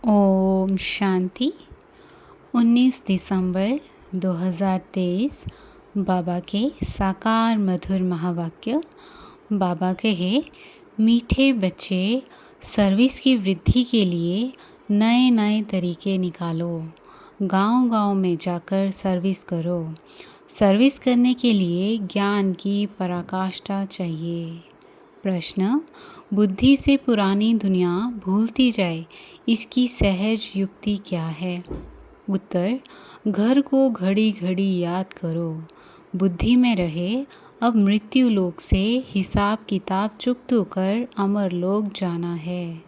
ओम शांति। 19 दिसंबर 2023 बाबा के साकार मधुर महावाक्य। बाबा कहे, मीठे बच्चे, सर्विस की वृद्धि के लिए नए नए तरीके निकालो। गांव-गांव में जाकर सर्विस करो। सर्विस करने के लिए ज्ञान की पराकाष्ठा चाहिए। प्रश्न, बुद्धि से पुरानी दुनिया भूलती जाए, इसकी सहज युक्ति क्या है? उत्तर, घर को घड़ी घड़ी याद करो। बुद्धि में रहे, अब मृत्यु लोक से हिसाब किताब चुकत होकर अमर लोक जाना है।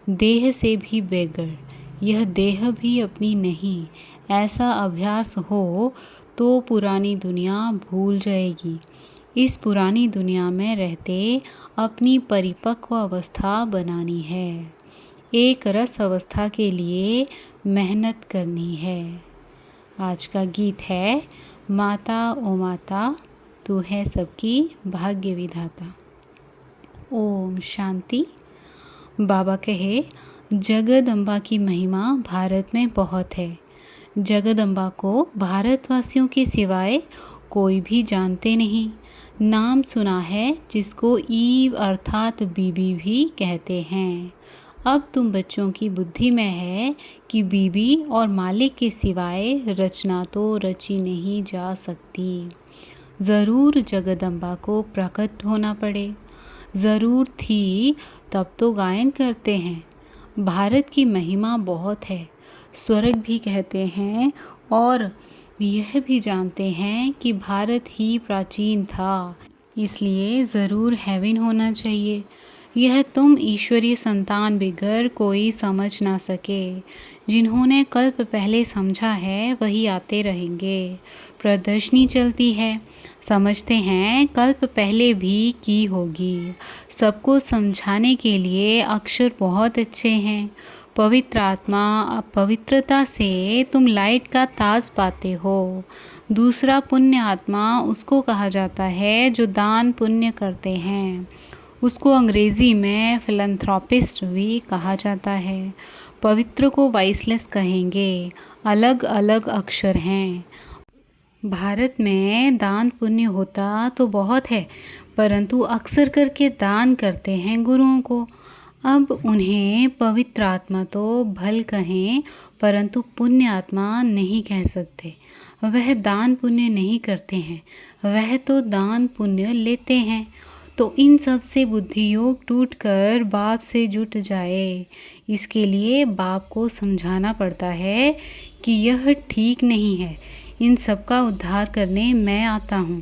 देह से भी बेगर, यह देह भी अपनी नहीं, ऐसा अभ्यास हो तो पुरानी दुनिया भूल जाएगी। इस पुरानी दुनिया में रहते अपनी परिपक्व अवस्था बनानी है। एक रस अवस्था के लिए मेहनत करनी है। आज का गीत है, माता ओ माता, तू है सबकी भाग्य विधाता। ओम शांति। बाबा कहे, जगदम्बा की महिमा भारत में बहुत है। जगदम्बा को भारतवासियों के सिवाय कोई भी जानते नहीं। नाम सुना है जिसको ईव अर्थात बीबी भी कहते हैं। अब तुम बच्चों की बुद्धि में है कि बीबी और मालिक के सिवाय रचना तो रची नहीं जा सकती। ज़रूर जगदम्बा को प्रकट होना पड़े। ज़रूर थी तब तो गायन करते हैं। भारत की महिमा बहुत है। स्वर्ग भी कहते हैं और यह भी जानते हैं कि भारत ही प्राचीन था, इसलिए ज़रूर हेवन होना चाहिए। यह तुम ईश्वरीय संतान बिगर कोई समझ ना सके। जिन्होंने कल्प पहले समझा है वही आते रहेंगे। प्रदर्शनी चलती है, समझते हैं कल्प पहले भी की होगी। सबको समझाने के लिए अक्षर बहुत अच्छे हैं। पवित्र आत्मा, पवित्रता से तुम लाइट का ताज पाते हो। दूसरा पुण्य आत्मा उसको कहा जाता है जो दान पुण्य करते हैं। उसको अंग्रेज़ी में फिलैंथ्रोपिस्ट भी कहा जाता है। पवित्र को वाइसलेस कहेंगे। अलग अलग अक्षर हैं। भारत में दान पुण्य होता तो बहुत है, परंतु अक्सर करके दान करते हैं गुरुओं को। अब उन्हें पवित्र आत्मा तो भल कहें, परंतु पुण्य आत्मा नहीं कह सकते। वह दान पुण्य नहीं करते हैं, वह तो दान पुण्य लेते हैं। तो इन सब से बुद्धि योग टूटकर बाप से जुट जाए, इसके लिए बाप को समझाना पड़ता है कि यह ठीक नहीं है। इन सब का उद्धार करने मैं आता हूँ।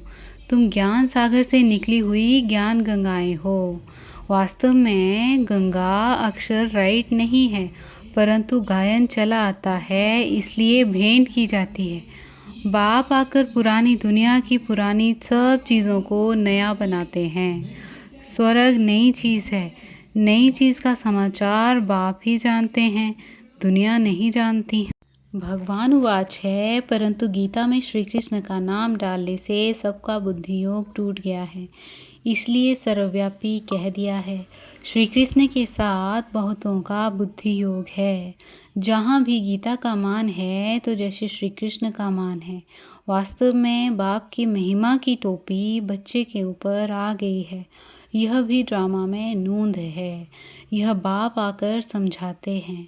तुम ज्ञान सागर से निकली हुई ज्ञान गंगाएं हो। वास्तव में गंगा अक्षर राइट नहीं है, परंतु गायन चला आता है, इसलिए भेंट की जाती है। बाप आकर पुरानी दुनिया की पुरानी सब चीज़ों को नया बनाते हैं। स्वर्ग नई चीज़ है। नई चीज़ का समाचार बाप ही जानते हैं, दुनिया नहीं जानती। भगवान उवाच है, परंतु गीता में श्री कृष्ण का नाम डालने से सबका बुद्धि योग टूट गया है, इसलिए सर्वव्यापी कह दिया है। श्री कृष्ण के साथ बहुतों का बुद्धि योग है। जहाँ भी गीता का मान है तो जैसे श्री कृष्ण का मान है। वास्तव में बाप की महिमा की टोपी बच्चे के ऊपर आ गई है। यह भी ड्रामा में नूंद है। यह बाप आकर समझाते हैं।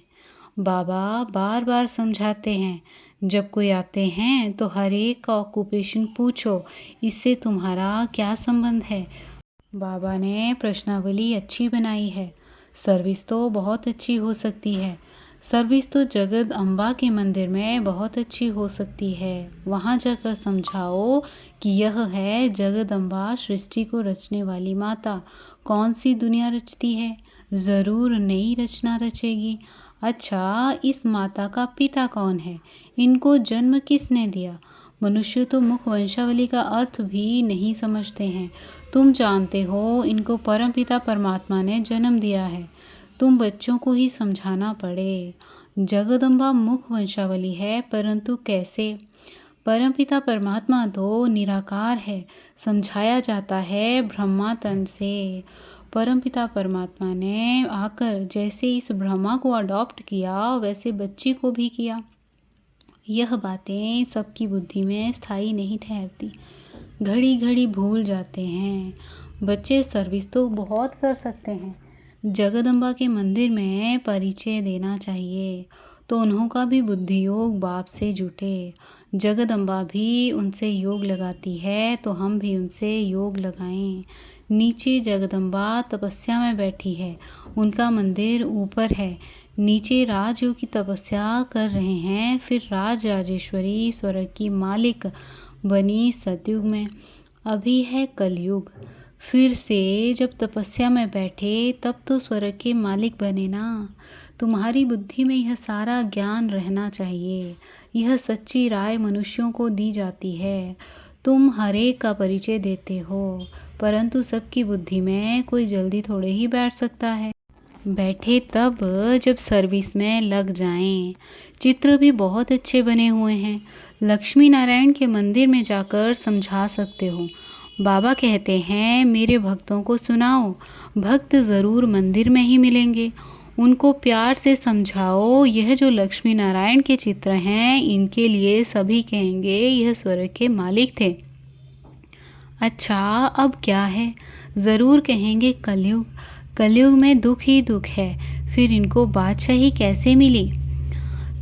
बाबा बार बार समझाते हैं। जब कोई आते हैं तो हर एक का ऑक्यूपेशन पूछो, इससे तुम्हारा क्या संबंध है। बाबा ने प्रश्नावली अच्छी बनाई है। सर्विस तो बहुत अच्छी हो सकती है। सर्विस तो जगद अम्बा के मंदिर में बहुत अच्छी हो सकती है। वहाँ जाकर समझाओ कि यह है जगदम्बा, सृष्टि को रचने वाली माता। कौन सी दुनिया रचती है? ज़रूर नई रचना रचेगी। अच्छा, इस माता का पिता कौन है? इनको जन्म किसने दिया? मनुष्य तो मुख वंशावली का अर्थ भी नहीं समझते हैं। तुम जानते हो इनको परमपिता परमात्मा ने जन्म दिया है। तुम बच्चों को ही समझाना पड़े। जगदम्बा मुख वंशावली है, परंतु कैसे? परमपिता परमात्मा तो निराकार है। समझाया जाता है ब्रह्मा तन से। परमपिता परमात्मा ने आकर जैसे इस ब्रह्मा को अडॉप्ट किया वैसे बच्ची को भी किया। यह बातें सबकी बुद्धि में स्थायी नहीं ठहरती, घड़ी घड़ी भूल जाते हैं। बच्चे सर्विस तो बहुत कर सकते हैं, जगदम्बा के मंदिर में परिचय देना चाहिए तो उन्हों का भी बुद्धि योग बाप से जुटे। जगदम्बा भी उनसे योग लगाती है तो हम भी उनसे योग लगाएं। नीचे जगदम्बा तपस्या में बैठी है, उनका मंदिर ऊपर है। नीचे राजयोग की तपस्या कर रहे हैं, फिर राज राजेश्वरी स्वर्ग की मालिक बनी सतयुग में। अभी है कलयुग, फिर से जब तपस्या में बैठे तब तो स्वर्ग के मालिक बने ना। तुम्हारी बुद्धि में यह सारा ज्ञान रहना चाहिए। यह सच्ची राय मनुष्यों को दी जाती है। तुम हर एक का परिचय देते हो, परंतु सबकी बुद्धि में कोई जल्दी थोड़े ही बैठ सकता है। बैठे तब जब सर्विस में लग जाएं। चित्र भी बहुत अच्छे बने हुए हैं, लक्ष्मी नारायण के मंदिर में जाकर समझा सकते हो। बाबा कहते हैं मेरे भक्तों को सुनाओ, भक्त ज़रूर मंदिर में ही मिलेंगे। उनको प्यार से समझाओ, यह जो लक्ष्मी नारायण के चित्र हैं इनके लिए सभी कहेंगे यह स्वर्ग के मालिक थे। अच्छा अब क्या है? ज़रूर कहेंगे कलयुग। कलयुग में दुख ही दुख है, फिर इनको बादशाही कैसे मिली?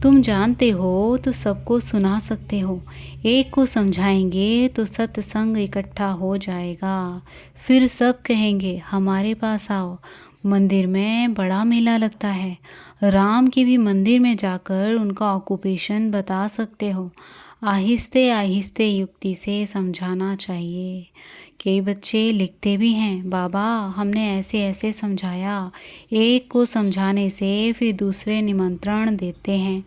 तुम जानते हो तो सबको सुना सकते हो, एक को समझाएंगे तो सत्संग इकट्ठा हो जाएगा। फिर सब कहेंगे हमारे पास आओ। मंदिर में बड़ा मेला लगता है, राम के भी मंदिर में जाकर उनका ऑक्यूपेशन बता सकते हो। आहिस्ते आहिस्ते युक्ति से समझाना चाहिए। कई बच्चे लिखते भी हैं, बाबा हमने ऐसे ऐसे समझाया। एक को समझाने से फिर दूसरे निमंत्रण देते हैं।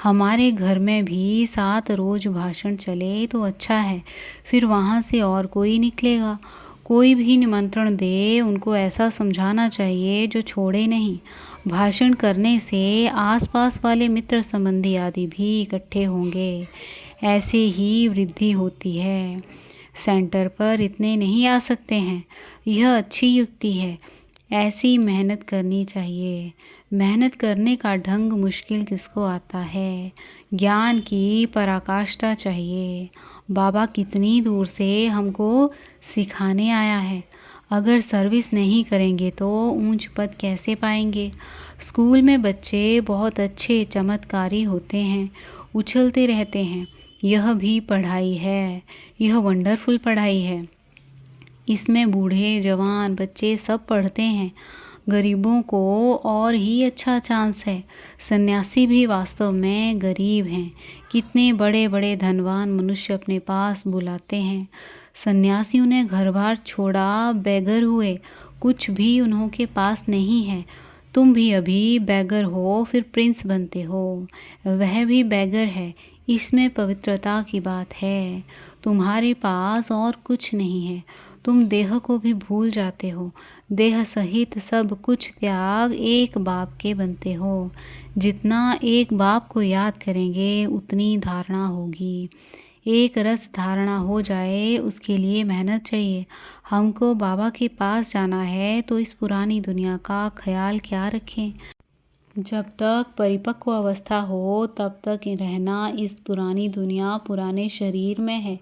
हमारे घर में भी 7 रोज भाषण चले तो अच्छा है, फिर वहाँ से और कोई निकलेगा। कोई भी निमंत्रण दे उनको ऐसा समझाना चाहिए जो छोड़े नहीं। भाषण करने से आसपास वाले मित्र संबंधी आदि भी इकट्ठे होंगे, ऐसे ही वृद्धि होती है। सेंटर पर इतने नहीं आ सकते हैं, यह अच्छी युक्ति है। ऐसी मेहनत करनी चाहिए। मेहनत करने का ढंग मुश्किल किसको आता है? ज्ञान की पराकाष्ठा चाहिए। बाबा कितनी दूर से हमको सिखाने आया है। अगर सर्विस नहीं करेंगे तो ऊंच पद कैसे पाएंगे? स्कूल में बच्चे बहुत अच्छे चमत्कारी होते हैं, उछलते रहते हैं। यह भी पढ़ाई है, यह वंडरफुल पढ़ाई है। इसमें बूढ़े जवान बच्चे सब पढ़ते हैं। गरीबों को और ही अच्छा चांस है। सन्यासी भी वास्तव में गरीब हैं। कितने बड़े बड़े धनवान मनुष्य अपने पास बुलाते हैं। सन्यासियों ने घर बार छोड़ा, बेगर हुए, कुछ भी उन्हों के पास नहीं है। तुम भी अभी बैगर हो, फिर प्रिंस बनते हो। वह भी बैगर है, इसमें पवित्रता की बात है। तुम्हारे पास और कुछ नहीं है, तुम देह को भी भूल जाते हो। देह सहित सब कुछ त्याग एक बाप के बनते हो। जितना एक बाप को याद करेंगे उतनी धारणा होगी। एक रस धारणा हो जाए उसके लिए मेहनत चाहिए। हमको बाबा के पास जाना है तो इस पुरानी दुनिया का ख्याल क्या रखें? जब तक परिपक्व अवस्था हो तब तक रहना इस पुरानी दुनिया पुराने शरीर में है।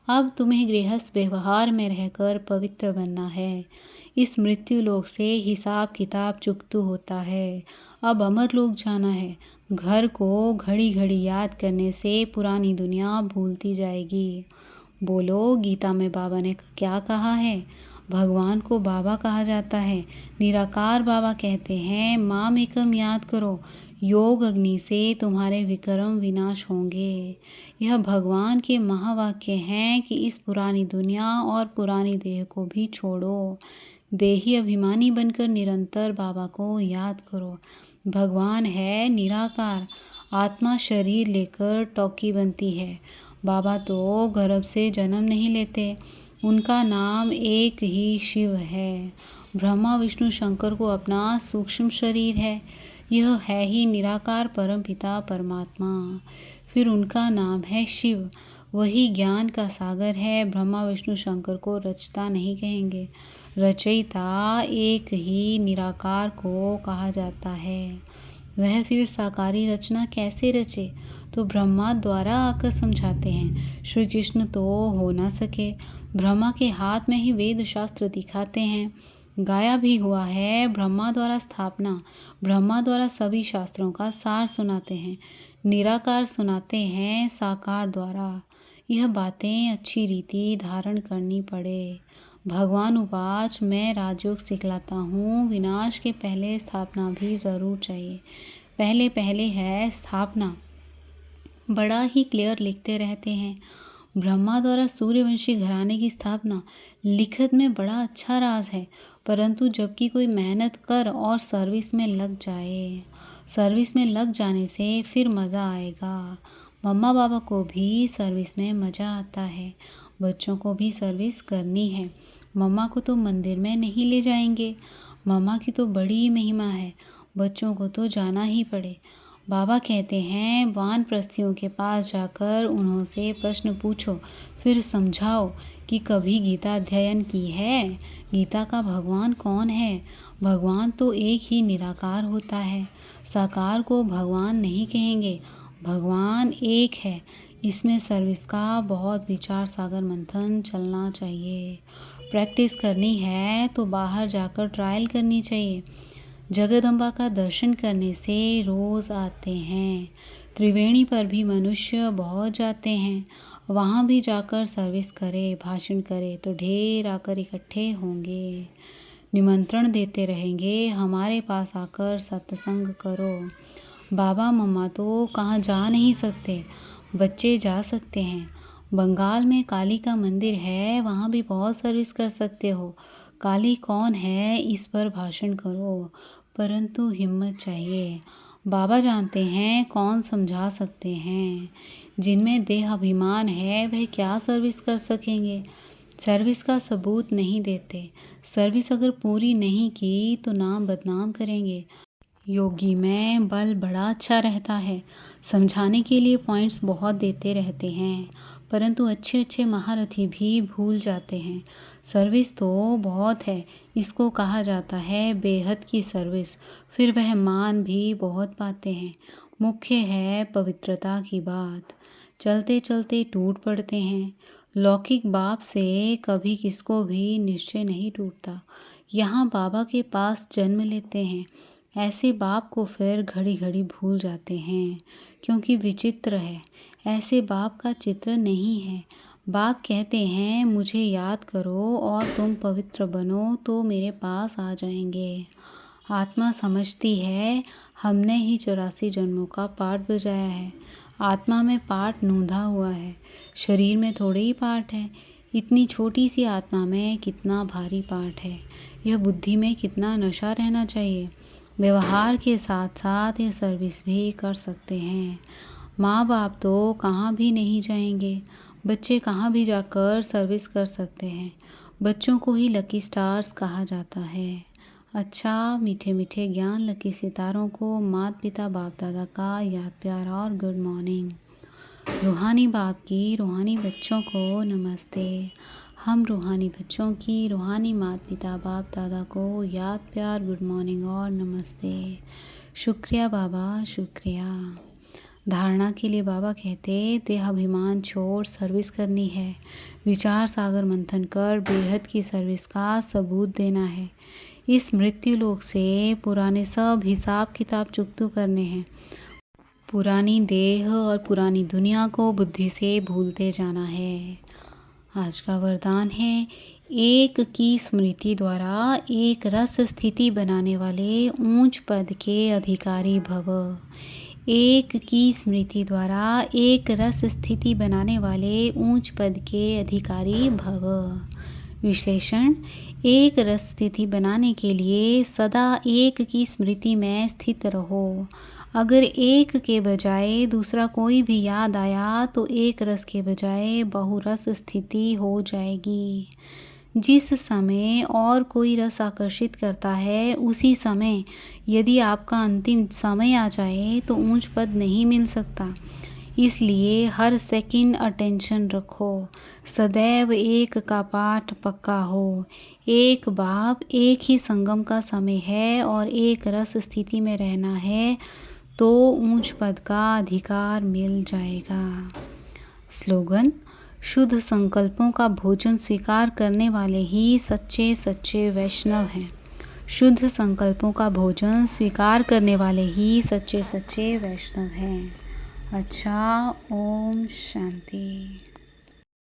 अब तुम्हें गृहस्थ व्यवहार में रहकर पवित्र बनना है। इस मृत्यु लोक से हिसाब किताब चुकतू होता है। अब अमर लोक जाना है। घर को घड़ी घड़ी याद करने से पुरानी दुनिया भूलती जाएगी। बोलो, गीता में बाबा ने क्या कहा है? भगवान को बाबा कहा जाता है। निराकार बाबा कहते हैं माम एकम याद करो, योग अग्नि से तुम्हारे विक्रम विनाश होंगे। यह भगवान के महावाक्य हैं कि इस पुरानी दुनिया और पुरानी देह को भी छोड़ो। देही अभिमानी बनकर निरंतर बाबा को याद करो। भगवान है निराकार, आत्मा शरीर लेकर टॉकी बनती है। बाबा तो गर्भ से जन्म नहीं लेते, उनका नाम एक ही शिव है। ब्रह्मा विष्णु शंकर को अपना सूक्ष्म शरीर है। यह है ही निराकार परम पिता परमात्मा। फिर उनका नाम है शिव, वही ज्ञान का सागर है। ब्रह्मा विष्णु शंकर को रचता नहीं कहेंगे। रचयिता एक ही निराकार को कहा जाता है। वह फिर साकारी रचना कैसे रचे? तो ब्रह्मा द्वारा आकर समझाते हैं। श्री कृष्ण तो हो ना सके, ब्रह्मा के हाथ में ही वेद शास्त्र दिखाते हैं। गाया भी हुआ है, ब्रह्मा द्वारा स्थापना, ब्रह्मा द्वारा सभी शास्त्रों का सार सुनाते हैं। निराकार सुनाते हैं साकार द्वारा। यह बातें अच्छी रीति धारण करनी पड़े। भगवान उवाच, मैं राजयोग सिखलाता हूँ, विनाश के पहले स्थापना भी ज़रूर चाहिए। पहले पहले है स्थापना, बड़ा ही क्लियर लिखते रहते हैं। ब्रह्मा द्वारा सूर्यवंशी घराने की स्थापना लिखत में बड़ा अच्छा राज है, परंतु जबकि कोई मेहनत कर और सर्विस में लग जाए, सर्विस में लग जाने से फिर मज़ा आएगा। मम्मा पापा को भी सर्विस में मज़ा आता है, बच्चों को भी सर्विस करनी है। मम्मा को तो मंदिर में नहीं ले जाएंगे, मम्मा की तो बड़ी महिमा है, बच्चों को तो जाना ही पड़े। बाबा कहते हैं, वानप्रस्थियों के पास जाकर उन्होंने प्रश्न पूछो, फिर समझाओ कि कभी गीता अध्ययन की है? गीता का भगवान कौन है? भगवान तो एक ही निराकार होता है। साकार को भगवान नहीं कहेंगे, भगवान एक है। इसमें सर्विस का बहुत विचार सागर मंथन चलना चाहिए। प्रैक्टिस करनी है तो बाहर जाकर ट्रायल करनी चाहिए। जगदम्बा का दर्शन करने से रोज़ आते हैं। त्रिवेणी पर भी मनुष्य बहुत जाते हैं, वहाँ भी जाकर सर्विस करे, भाषण करे तो ढेर आकर इकट्ठे होंगे। निमंत्रण देते रहेंगे, हमारे पास आकर सत्संग करो। बाबा मम्मा तो कहाँ जा नहीं सकते, बच्चे जा सकते हैं। बंगाल में काली का मंदिर है, वहाँ भी बहुत सर्विस कर सकते हो। काली कौन है इस पर भाषण करो, परंतु हिम्मत चाहिए। बाबा जानते हैं कौन समझा सकते हैं। जिनमें देह अभिमान है वह क्या सर्विस कर सकेंगे? सर्विस का सबूत नहीं देते। सर्विस अगर पूरी नहीं की तो नाम बदनाम करेंगे। योगी में बल बड़ा अच्छा रहता है, समझाने के लिए पॉइंट्स बहुत देते रहते हैं, परंतु अच्छे अच्छे महारथी भी भूल जाते हैं। सर्विस तो बहुत है, इसको कहा जाता है बेहद की सर्विस। फिर वह मान भी बहुत पाते हैं। मुख्य है पवित्रता की बात। चलते चलते टूट पड़ते हैं। लौकिक बाप से कभी किसको भी निश्चय नहीं टूटता। यहाँ बाबा के पास जन्म लेते हैं, ऐसे बाप को फिर घड़ी घड़ी भूल जाते हैं, क्योंकि विचित्र है। ऐसे बाप का चित्र नहीं है। बाप कहते हैं, मुझे याद करो और तुम पवित्र बनो तो मेरे पास आ जाएंगे। आत्मा समझती है हमने ही 84 जन्मों का पाठ बजाया है। आत्मा में पाठ नूंधा हुआ है, शरीर में थोड़े ही पाठ है। इतनी छोटी सी आत्मा में कितना भारी पाठ है। यह बुद्धि में कितना नशा रहना चाहिए। व्यवहार के साथ साथ ये सर्विस भी कर सकते हैं। माँ बाप तो कहाँ भी नहीं जाएंगे, बच्चे कहाँ भी जाकर सर्विस कर सकते हैं। बच्चों को ही लकी स्टार्स कहा जाता है। अच्छा, मीठे मीठे ज्ञान लकी सितारों को माता पिता बाप दादा का याद प्यार और गुड मॉर्निंग। रूहानी बाप की रूहानी बच्चों को नमस्ते। हम रूहानी बच्चों की रूहानी माता पिता बाप दादा को याद प्यार गुड मॉर्निंग और नमस्ते। शुक्रिया बाबा, शुक्रिया। धारणा के लिए बाबा कहते, देहाभिमान छोड़ सर्विस करनी है। विचार सागर मंथन कर बेहद की सर्विस का सबूत देना है। इस मृत्यु लोक से पुराने सब हिसाब किताब चुकतू करने हैं। पुरानी देह और पुरानी दुनिया को बुद्धि से भूलते जाना है। आज का वरदान है, एक की स्मृति द्वारा एक रस स्थिति बनाने वाले ऊंच पद के अधिकारी भव। एक की स्मृति द्वारा एक रस स्थिति बनाने वाले ऊंच पद के अधिकारी भव। विश्लेषण, एक रस स्थिति बनाने के लिए सदा एक की स्मृति में स्थित रहो। अगर एक के बजाय दूसरा कोई भी याद आया तो एक रस के बजाय बहुरस स्थिति हो जाएगी। जिस समय और कोई रस आकर्षित करता है, उसी समय यदि आपका अंतिम समय आ जाए तो ऊंच पद नहीं मिल सकता। इसलिए हर सेकंड अटेंशन रखो। सदैव एक का पाठ पक्का हो। एक बाप एक ही संगम का समय है और एक रस स्थिति में रहना है तो ऊंच पद का अधिकार मिल जाएगा। स्लोगन: शुद्ध संकल्पों का भोजन स्वीकार करने वाले ही सच्चे सच्चे वैष्णव हैं। शुद्ध संकल्पों का भोजन स्वीकार करने वाले ही सच्चे सच्चे वैष्णव हैं। अच्छा, ओम शांति।